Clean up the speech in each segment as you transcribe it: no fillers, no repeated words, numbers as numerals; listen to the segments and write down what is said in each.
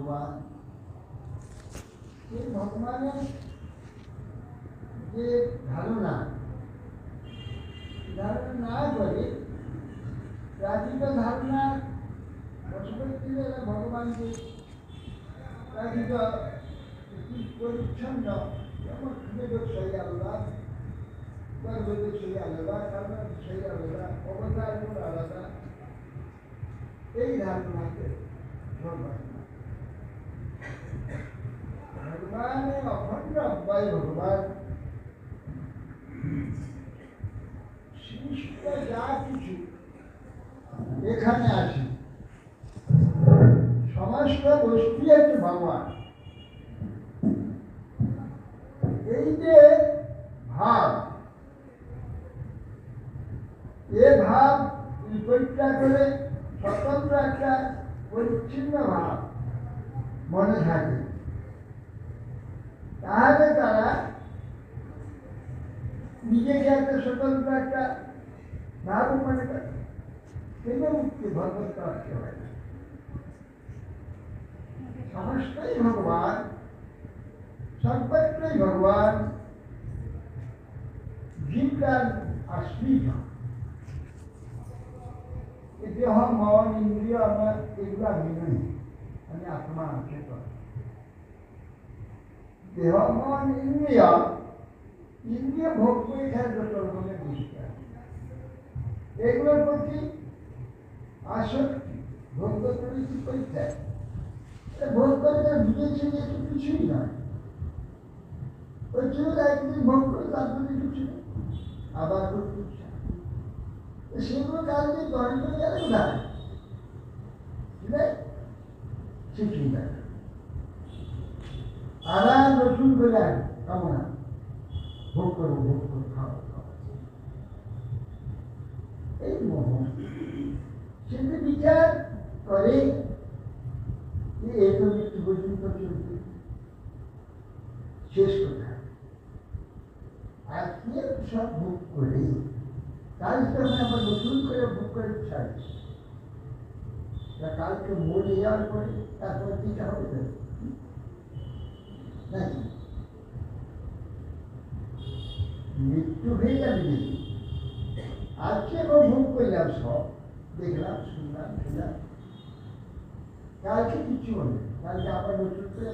ভগবান, সেই ভগবানের যে ধারণা না করে প্রাকৃত ধারণা পশুপক্ষীরা ভগবানকে প্রাকৃত পরিচ্ছন্ন, যেমন বেদক সেই আলাদা, বেদক সেই আলাদা, কারণ সেই আলাদা, অবতার আলাদা, এই ধারণাকে ভগবানের অখণ্ড অব্যয় ভগবান সৃষ্ট যা কিছু এখানে আসে সমস্ত বস্তু হচ্ছে ভগবান। এই যে ভাব, এ ভাব পরিত্যাগ করে স্বতন্ত্র একটা পরিচ্ছন্ন ভাব মনে থাকে, তাহলে তারা নিজেকে একটা স্বতন্ত্র একটা ভাব মনে করে, সেটা মুক্তি ভগবত আসতে হয়। সমস্তই ভগবান, সর্বত্রই ভগবান, জীবটার আশ্রিত। দেহ মন ইন্দ্রিয় আমরা এগুলো আমি নই, আমি আত্মা চেতন। দেহ মন ইন্দ্রিয়, ইন্দ্রিয় ভোগ করে খায় যত রকমের জিনিস, এগুলোর প্রতি আসক্তি, ভোগ প্রতি পরিত্যাগ। ভোগ করে বুঝেছি যে একটু কিছুই নয়, ওই চুল একদিন ভোগ করে তার প্রতি কিছু নেই, আবার করতে সেগুলো কালকে গ্রহণ করে গেলে কোথায়, শিখিয়ে দেয়। আবার নতুন করে কামনা ভোগ করবো, ভোগ করে খাওয়া খাওয়া, এই মোহ। সেটা বিচার করে যে এত মৃত্যু পর্যন্ত চলবে, শেষ কোথায়? আজকে সব ভোগ করে কালকে আবার নতুন করে ভোগ করে ছাড়ি, কালকে মরে যাওয়ার পরে তারপরে দিতে হবে নাকি? মৃত্যু হয়ে যাবে নাকি? আজকে এখন ভোগ করলাম, সব দেখলাম, শুনলাম, খেলাম, কালকে কিছু হবে, কালকে আবার নতুন করে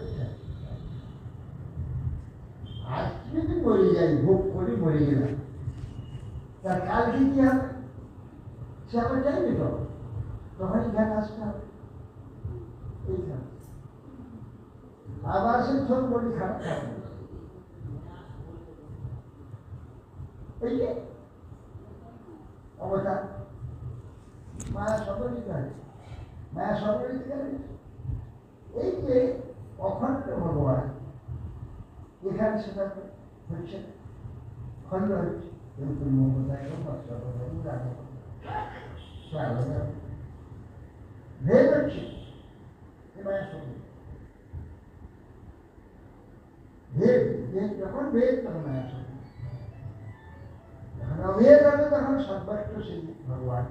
আজকে যদি মরে যাই, ভোগ করে মরে গেলাম, তার কালকে কি হবে? সে আবার যাইবে তো, তখনই জ্ঞান আসতে হবে। এইখানে আবার সে ছোট বলি খারাপ খাবে, এই যে অবতার মায়া সকলই জানে, মায়া সকলই জানে। এই যে অখণ্ড ভগবান এখানে সেটা হচ্ছে, খণ্ড হচ্ছে, ভেদ হচ্ছে, ভেদ যখন ভেদ তখন মায়া শক্তি, যখন অভেদ হবে তখন সর্বত্র সেই ভগবান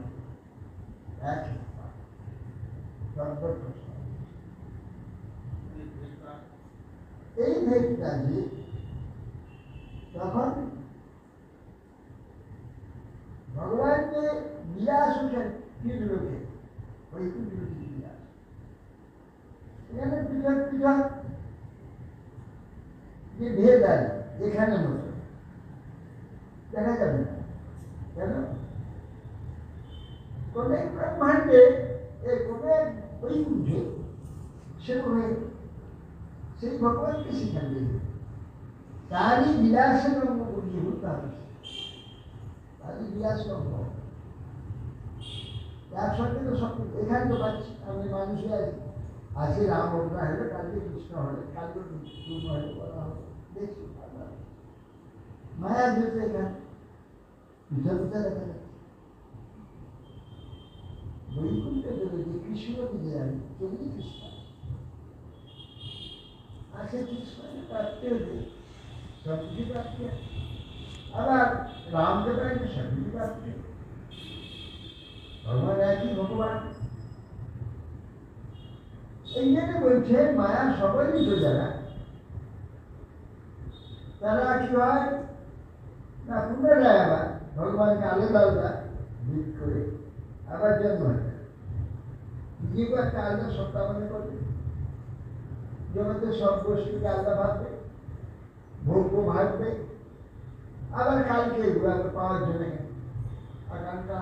এক, সর্বত্র। এই ভেদটা যে তখন ভগবান যে বিলাস উঠেন তীরলোকে, ওই তীরলোকে বিলাস, এখানে পৃথক পৃথক যে ভেদ আছে এখানে মতো দেখা যাবে না। কেন? কোন ব্রহ্মাণ্ডে কোন বৈকুণ্ঠে সেভাবে সেই ভগবানকে সেখানে তারই বিলাসের রঙ্গ বুঝিয়ে হতে হবে, তারই বিলাস রঙ্গ। একসঙ্গে তো সব এখানে তো পাচ্ছি, আমি মানুষই আছি, আজকে রাম অবতার হলে, কালকে কৃষ্ণ হলে, কালকে পূর্ণ হলে বলা হবে, দেখছি মায়ার যেতে এখানে পিঠা পিঠা দেখা যাচ্ছে। বৈকুণ্ঠে দেবে যে কৃষ্ণ দিকে যাবে, চলি কৃষ্ণ আছে, কৃষ্ণ প্রাপ্তি হয়েছে, সব কিছু প্রাপ্তি আছে। আবার রামদেবের একটা সব কিছু প্রাপ্তি, ভগবান একই ভগবান। এই জন্য বলছে মায়া সকলই তো যারা তারা কি হয় না পুনরায় আবার ভগবানকে আলাদা আলাদা ভিত করে আবার জন্ম হয় নিজেকে একটা আলাদা সত্তা মনে করবে জগতের সব গোষ্ঠীকে আলাদা ভাববে ভোগ্য ভাববে আবার কালকে এগুলো পাওয়ার জন্য আকাঙ্ক্ষা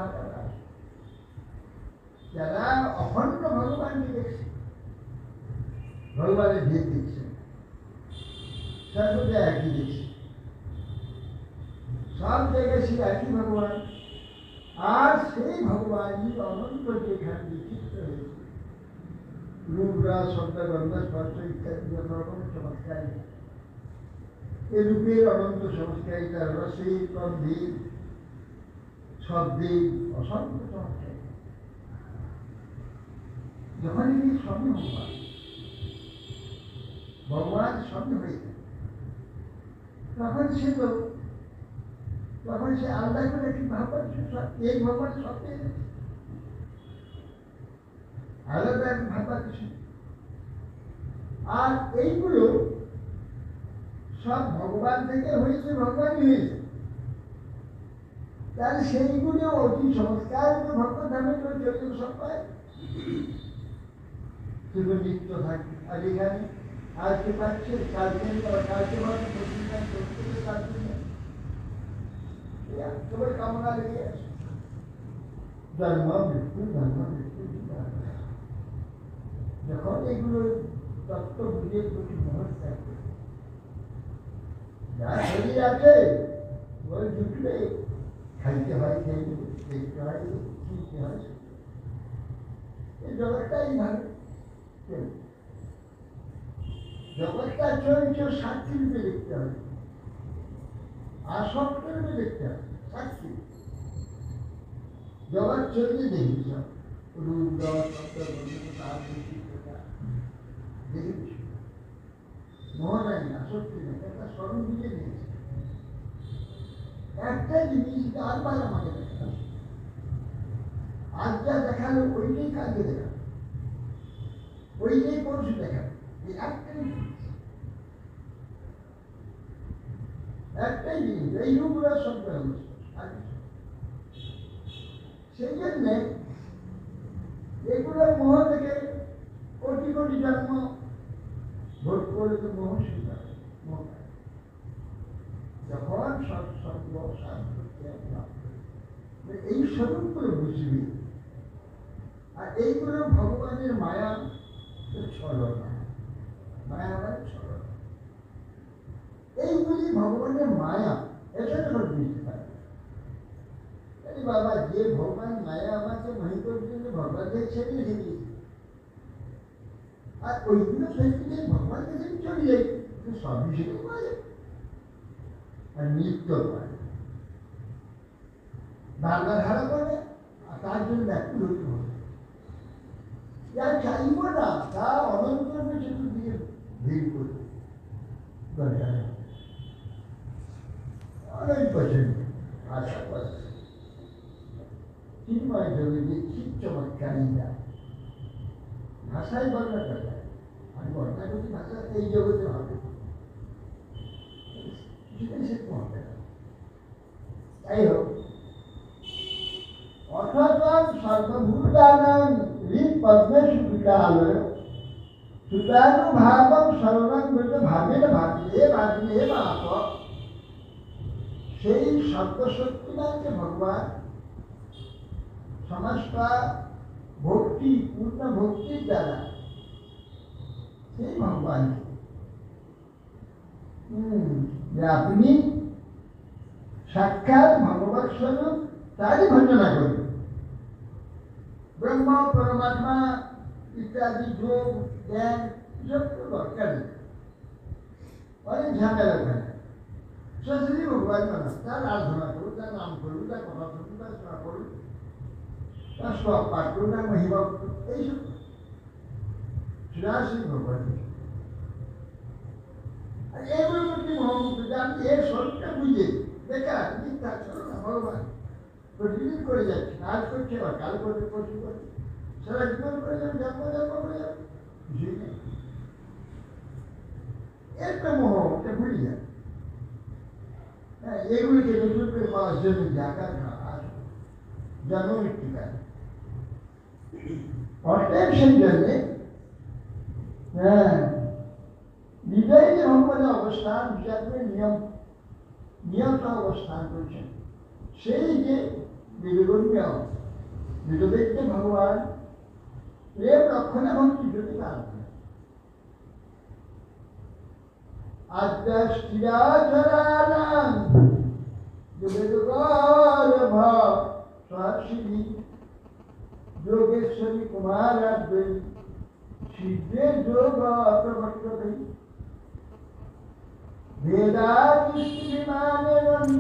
যারা অখণ্ড ভগবানকে দেখছে ভগবানের ভিত দিচ্ছে সর্বদা একই দেখছে সব জায়গায় সে একই ভগবান আর সেই ভগবানই অনন্ত যেখানে বিচিত্র হয়েছে রূপরা শব্দ গন্ধ স্পর্শ ইত্যাদি রকম চমৎকারী এ রূপের অনন্ত সংস্কারিতা রসের গন্ধের শব্দের অসংখ্য চমৎকারী যখনই স্বামী ভগবান স্বামী হয়ে থাকে তখন সে আলাদা করে কি ভাববার এই ভগবান সব পেয়ে যাচ্ছে আলাদা ভাববার কিছু আর এইগুলো সব ভগবান থেকে হয়েছে ভগবানই হয়েছে তাহলে সেইগুলো অতি সংস্কার ভগবান ধামে চলে সব পায় সেগুলো নিত্য থাকে আর এখানে আজকে পাচ্ছে কালকে কালকে সবাই কামনা লেগে আছে জন্ম মৃত্যু যখন এগুলো তত্ত্ব বুঝে প্রতি মহৎ থাকবে যা শরীর আছে ওই জুটলে খাইতে হয় খেয়ে দেবে দেখতে হয় কিনতে হয় এই জগৎটা এইভাবে জগৎটা চলছে সাক্ষী রূপে দেখতে হবে আসক্ত রূপে দেখতে হবে সাক্ষী জগৎ চলছে দেখি সব রূপ রস দেখেছি মোহ নাই আসক্তি নেই একটা স্মরণ দিকে নিয়েছে একটা জিনিস বারবার আমাকে দেখা আজ যা দেখালো ওইটাই কালকে দেখালো ওইটাই পরশু দেখালো এই একটাই জিনিস এই রূপরা শব্দ সেই জন্যে এগুলোর মোহ থেকে কোটি কোটি জন্ম ভোট করে তো মোহ শুরু মোহ যখন সৎসঙ্গ এই স্বরূপগুলো বুঝবি আর এইগুলো ভগবানের মায়া ছলনা মায়া মানে ছলনা এইগুলি ভগবানের মায়া এটা যখন বুঝতে পারে বাবা যে ভগবান মায়া আমাকে মোহিতর জন্য ভগবানকে ছেড়ে রেখে দিয়েছে আর ওইগুলো ফেলতে ভগবান কাছে চলে যাই সব বিষয়ে মায়া আর নিত্য পায় বারবার হারা করবে আর তার জন্য ব্যক্তি হতে হবে যা চাইব না তা অনন্ত চতুর্দিকে ভিড় করবে দরকার অনেক পছন্দ আশা করছে চিন্ময় জগতে ঠিক চমৎকারিতা ভাষায় বর্ণনা করা আমি বর্ণনা করছি ভাষা এই জগতে হবে যাই হোক অথচ সর্বভূতানাং পদ্মেষু বিকালয় সুতানুভাবং সর্বং বলতে ভাবিলে ভাবিলে বাপ সেই সত্যশক্তিমান যে ভগবান সমস্ত ভক্তি পূর্ণ ভক্তির দ্বারা সেই ভগবান যে আপনি সাক্ষাৎ ভগবৎ স্বরূপ তারই ভজনা করবেন ব্রহ্ম পরমাত্মা ইত্যাদি যোগ জ্ঞান সব তো দরকার নেই অনেক ঝামেলা ওখানে সরাসরি ভগবান মানা তার আরাধনা করুন তার নাম করুন তার কথা শুনুন তার সেবা করুন তার সব পাঠ করুন তার মহিমা করুন এইসব সরাসরি ভগবান আর এগুলোর প্রতি মহামুক্ত যে আমি এর স্বরূপটা বুঝে বেকার মিথ্যা চলো না ভগবান প্রতিদিন করে যাচ্ছে আজ করছে বা কাল করবে পরশু করবে সারা জীবন করে যাবে জন্ম জন্ম করে যাবে কিছুই নেই। একটা মোহ, এটা ভুলি যায়। হ্যাঁ, এগুলিকে নতুন করে পাওয়ার জন্য জাকাত জন্ম মৃত্যুকাল অর্থের সেই জন্যে হ্যাঁ বিদায়ী ভগবানের অবস্থান বিচার করে নিয়ত অবস্থান করছেন। সেই যে বিরোধীয় বিরোধীকে ভগবান প্রেম লক্ষণে ভক্তি যদি কারণ আদ্যাশ্রিয়াচরানাম যোগেশ্বর ভাব সাক্ষী যোগেশ্বরী কুমার শীঘ্রে যোগ প্রবর্ততে वेदादि विमानम